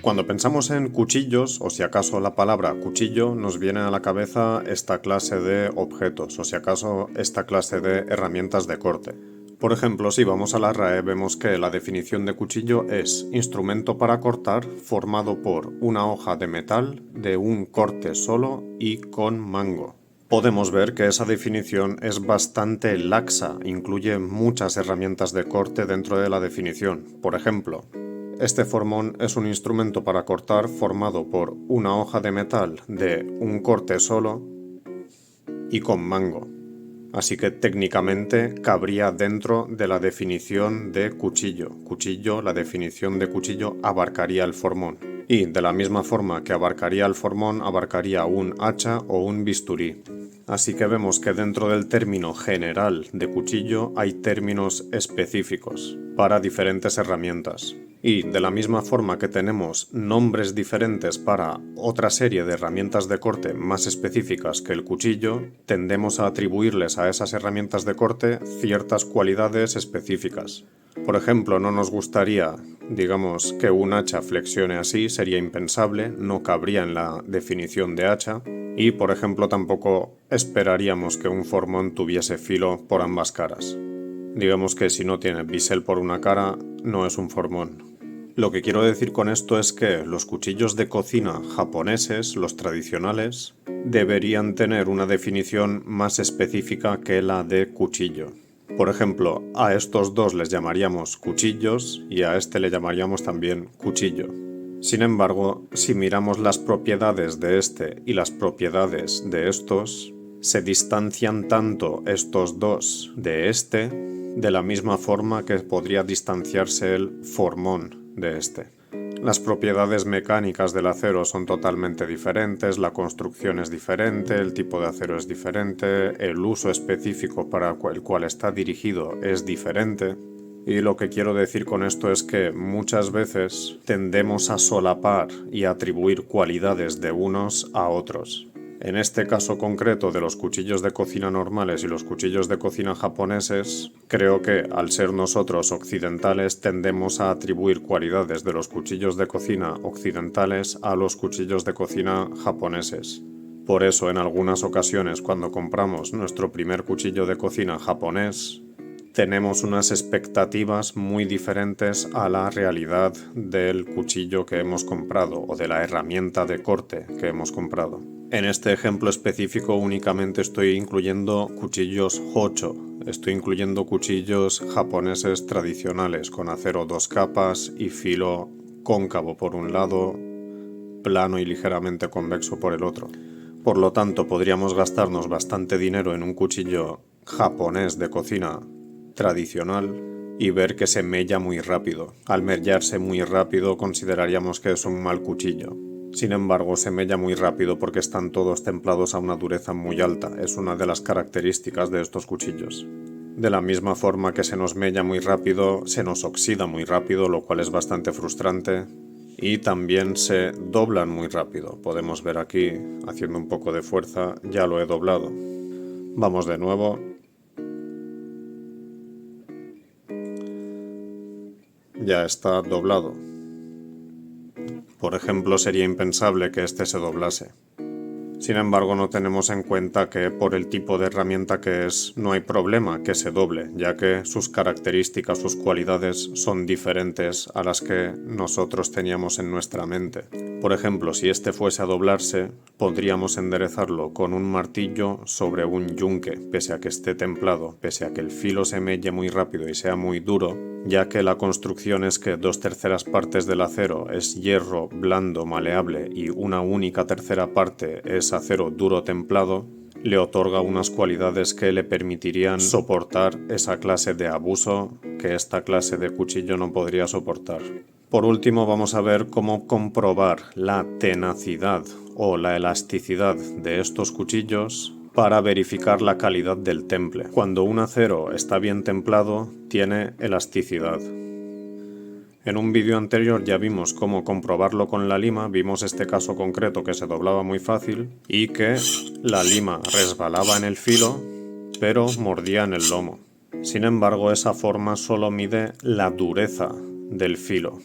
Cuando pensamos en cuchillos, o si acaso la palabra cuchillo, nos viene a la cabeza esta clase de objetos, o si acaso esta clase de herramientas de corte. Por ejemplo, si vamos a la RAE, vemos que la definición de cuchillo es instrumento para cortar formado por una hoja de metal de un corte solo y con mango. Podemos ver que esa definición es bastante laxa, incluye muchas herramientas de corte dentro de la definición. Por ejemplo, este formón es un instrumento para cortar formado por una hoja de metal de un corte solo y con mango. Así que técnicamente cabría dentro de la definición de cuchillo. Cuchillo, la definición de cuchillo abarcaría el formón. Y de la misma forma que abarcaría el formón, abarcaría un hacha o un bisturí. Así que vemos que dentro del término general de cuchillo hay términos específicos para diferentes herramientas. Y de la misma forma que tenemos nombres diferentes para otra serie de herramientas de corte más específicas que el cuchillo, tendemos a atribuirles a esas herramientas de corte ciertas cualidades específicas. Por ejemplo, no nos gustaría, digamos, que un hacha flexione así, sería impensable, no cabría en la definición de hacha. Y, por ejemplo, tampoco esperaríamos que un formón tuviese filo por ambas caras. Digamos que si no tiene bisel por una cara, no es un formón. Lo que quiero decir con esto es que los cuchillos de cocina japoneses, los tradicionales, deberían tener una definición más específica que la de cuchillo. Por ejemplo, a estos dos les llamaríamos cuchillos y a este le llamaríamos también cuchillo. Sin embargo, si miramos las propiedades de este y las propiedades de estos, se distancian tanto estos dos de este de la misma forma que podría distanciarse el formón de este. Las propiedades mecánicas del acero son totalmente diferentes, la construcción es diferente, el tipo de acero es diferente, el uso específico para el cual está dirigido es diferente. Y lo que quiero decir con esto es que muchas veces tendemos a solapar y a atribuir cualidades de unos a otros. En este caso concreto de los cuchillos de cocina normales y los cuchillos de cocina japoneses, creo que al ser nosotros occidentales tendemos a atribuir cualidades de los cuchillos de cocina occidentales a los cuchillos de cocina japoneses. Por eso en algunas ocasiones cuando compramos nuestro primer cuchillo de cocina japonés, tenemos unas expectativas muy diferentes a la realidad del cuchillo que hemos comprado o de la herramienta de corte que hemos comprado. En este ejemplo específico únicamente estoy incluyendo cuchillos Hocho, estoy incluyendo cuchillos japoneses tradicionales con acero 2 capas y filo cóncavo por un lado, plano y ligeramente convexo por el otro. Por lo tanto, podríamos gastarnos bastante dinero en un cuchillo japonés de cocina tradicional y ver que se mella muy rápido. Al mellarse muy rápido consideraríamos que es un mal cuchillo. Sin embargo, se mella muy rápido porque están todos templados a una dureza muy alta. Es una de las características de estos cuchillos. De la misma forma que se nos mella muy rápido, se nos oxida muy rápido, lo cual es bastante frustrante. Y también se doblan muy rápido. Podemos ver aquí, haciendo un poco de fuerza, ya lo he doblado. Vamos de nuevo. Ya está doblado. Por ejemplo, sería impensable que este se doblase. Sin embargo, no tenemos en cuenta que por el tipo de herramienta que es, no hay problema que se doble, ya que sus características, sus cualidades son diferentes a las que nosotros teníamos en nuestra mente. Por ejemplo, si este fuese a doblarse, podríamos enderezarlo con un martillo sobre un yunque, pese a que esté templado, pese a que el filo se melle muy rápido y sea muy duro, ya que la construcción es que 2/3 partes del acero es hierro blando maleable y una única tercera parte es acero duro templado, le otorga unas cualidades que le permitirían soportar esa clase de abuso que esta clase de cuchillo no podría soportar. Por último, vamos a ver cómo comprobar la tenacidad o la elasticidad de estos cuchillos para verificar la calidad del temple. Cuando un acero está bien templado, tiene elasticidad. En un vídeo anterior ya vimos cómo comprobarlo con la lima, vimos este caso concreto que se doblaba muy fácil y que la lima resbalaba en el filo, pero mordía en el lomo. Sin embargo, esa forma solo mide la dureza del filo.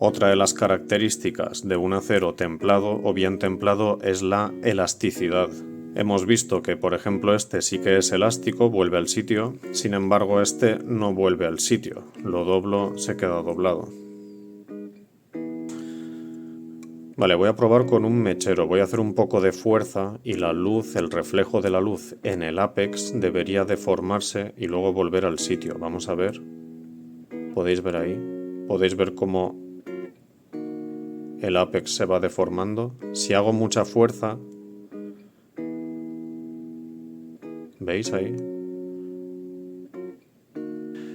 Otra de las características de un acero templado o bien templado es la elasticidad. Hemos visto que, por ejemplo, este sí que es elástico, vuelve al sitio, sin embargo este no vuelve al sitio. Lo doblo, se queda doblado. Vale, voy a probar con un mechero, voy a hacer un poco de fuerza y la luz, el reflejo de la luz en el ápex debería deformarse y luego volver al sitio. Vamos a ver. ¿Podéis ver ahí? ¿Podéis ver cómo el ápex se va deformando? Si hago mucha fuerza... ¿Veis ahí?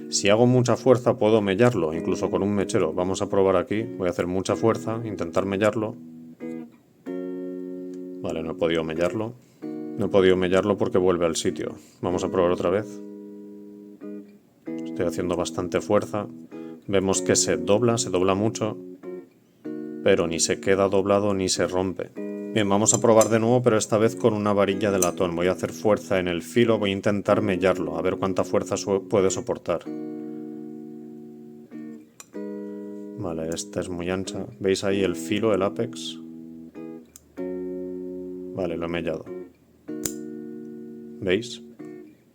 Si hago mucha fuerza puedo mellarlo, incluso con un mechero. Vamos a probar aquí. Voy a hacer mucha fuerza, intentar mellarlo. Vale, no he podido mellarlo. No he podido mellarlo porque vuelve al sitio. Vamos a probar otra vez. Estoy haciendo bastante fuerza. Vemos que se dobla mucho, pero ni se queda doblado ni se rompe. Bien, vamos a probar de nuevo, pero esta vez con una varilla de latón. Voy a hacer fuerza en el filo, voy a intentar mellarlo, a ver cuánta fuerza puede soportar. Vale, esta es muy ancha. ¿Veis ahí el filo, el ápex? Vale, lo he mellado. ¿Veis?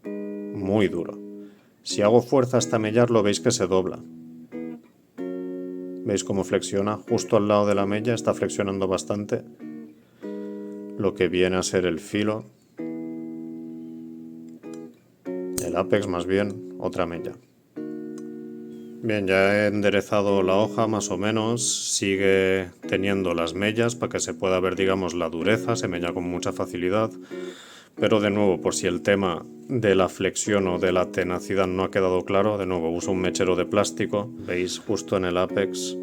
Muy duro. Si hago fuerza hasta mellarlo, veis que se dobla. ¿Veis cómo flexiona? Justo al lado de la mella está flexionando bastante. Lo que viene a ser el filo. El ápex más bien, otra mella. Bien, ya he enderezado la hoja más o menos, sigue teniendo las mellas para que se pueda ver, digamos, la dureza, se mella con mucha facilidad, pero de nuevo, por si el tema de la flexión o de la tenacidad no ha quedado claro, de nuevo uso un mechero de plástico, veis justo en el ápex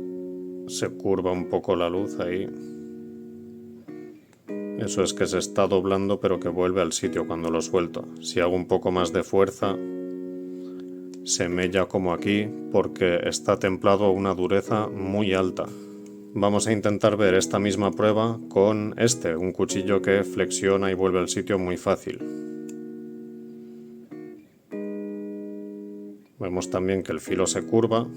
se curva un poco la luz ahí. Eso es que se está doblando pero que vuelve al sitio cuando lo suelto. Si hago un poco más de fuerza, se mella como aquí porque está templado a una dureza muy alta. Vamos a intentar ver esta misma prueba con un cuchillo que flexiona y vuelve al sitio muy fácil. Vemos también que el filo se curva.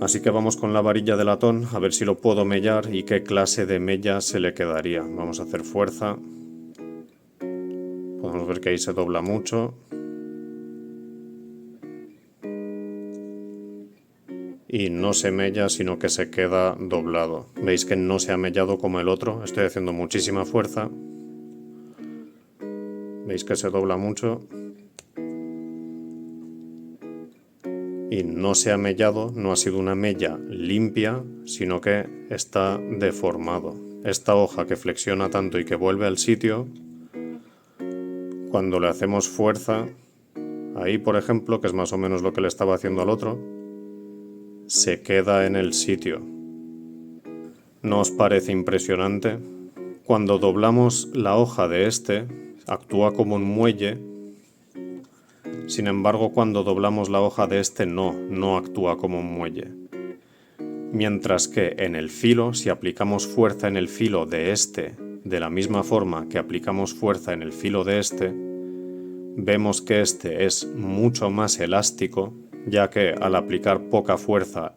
Así que vamos con la varilla de latón a ver si lo puedo mellar y qué clase de mella se le quedaría. Vamos a hacer fuerza. Podemos ver que ahí se dobla mucho. Y no se mella, sino que se queda doblado. Veis que no se ha mellado como el otro. Estoy haciendo muchísima fuerza. Veis que se dobla mucho. Y no se ha mellado, no ha sido una mella limpia, sino que está deformado. Esta hoja que flexiona tanto y que vuelve al sitio, cuando le hacemos fuerza, ahí por ejemplo, que es más o menos lo que le estaba haciendo al otro, se queda en el sitio. ¿No os parece impresionante? Cuando doblamos la hoja de actúa como un muelle. Sin embargo, cuando doblamos la hoja de no actúa como un muelle. Mientras que en el filo, si aplicamos fuerza en el filo de de la misma forma que aplicamos fuerza en el filo de vemos que es mucho más elástico, ya que al aplicar poca fuerza,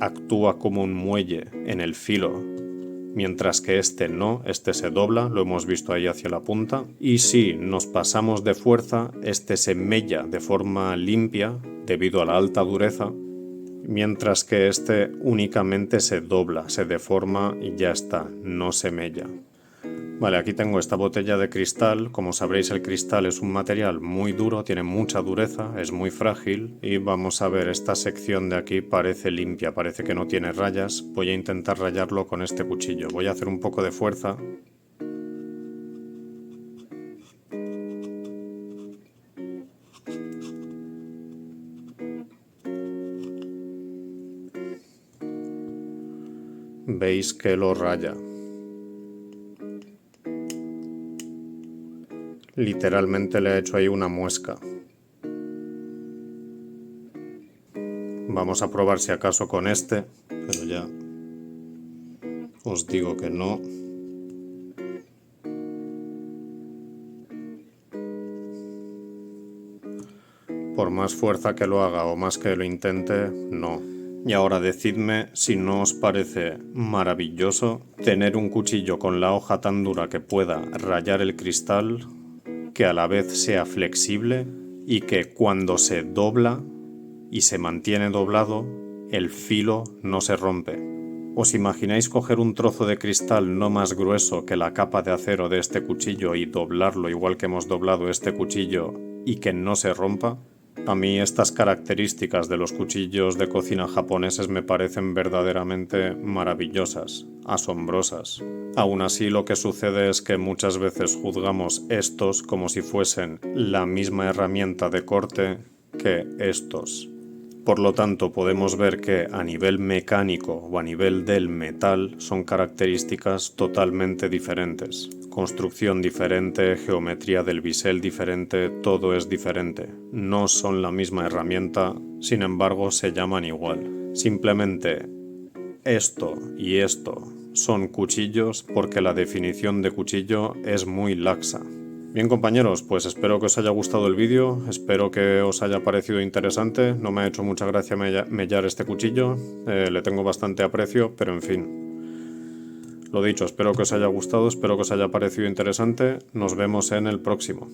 actúa como un muelle en el filo, mientras que no, se dobla, lo hemos visto ahí hacia la punta, y si nos pasamos de fuerza, se mella de forma limpia debido a la alta dureza, mientras que únicamente se dobla, se deforma y ya está, no se mella. Vale, aquí tengo esta botella de cristal. Como sabréis, el cristal es un material muy duro, tiene mucha dureza, es muy frágil. Y vamos a ver, esta sección de aquí parece limpia, parece que no tiene rayas. Voy a intentar rayarlo con este cuchillo. Voy a hacer un poco de fuerza. Veis que lo raya. Literalmente le he hecho ahí una muesca. Vamos a probar si acaso con pero ya os digo que no. Por más fuerza que lo haga o más que lo intente, no. Y ahora decidme si no os parece maravilloso tener un cuchillo con la hoja tan dura que pueda rayar el cristal, que a la vez sea flexible y que cuando se dobla y se mantiene doblado, el filo no se rompe. ¿Os imagináis coger un trozo de cristal no más grueso que la capa de acero de este cuchillo y doblarlo igual que hemos doblado este cuchillo y que no se rompa? A mí estas características de los cuchillos de cocina japoneses me parecen verdaderamente maravillosas, asombrosas. Aún así, lo que sucede es que muchas veces juzgamos estos como si fuesen la misma herramienta de corte que estos. Por lo tanto, podemos ver que a nivel mecánico o a nivel del metal son características totalmente diferentes. Construcción diferente, geometría del bisel diferente, todo es diferente. No son la misma herramienta, sin embargo se llaman igual. Simplemente esto y esto son cuchillos porque la definición de cuchillo es muy laxa. Bien, compañeros, pues espero que os haya gustado el vídeo, espero que os haya parecido interesante. No me ha hecho mucha gracia mellar este cuchillo, le tengo bastante aprecio, pero en fin. Lo dicho, espero que os haya gustado, espero que os haya parecido interesante. Nos vemos en el próximo.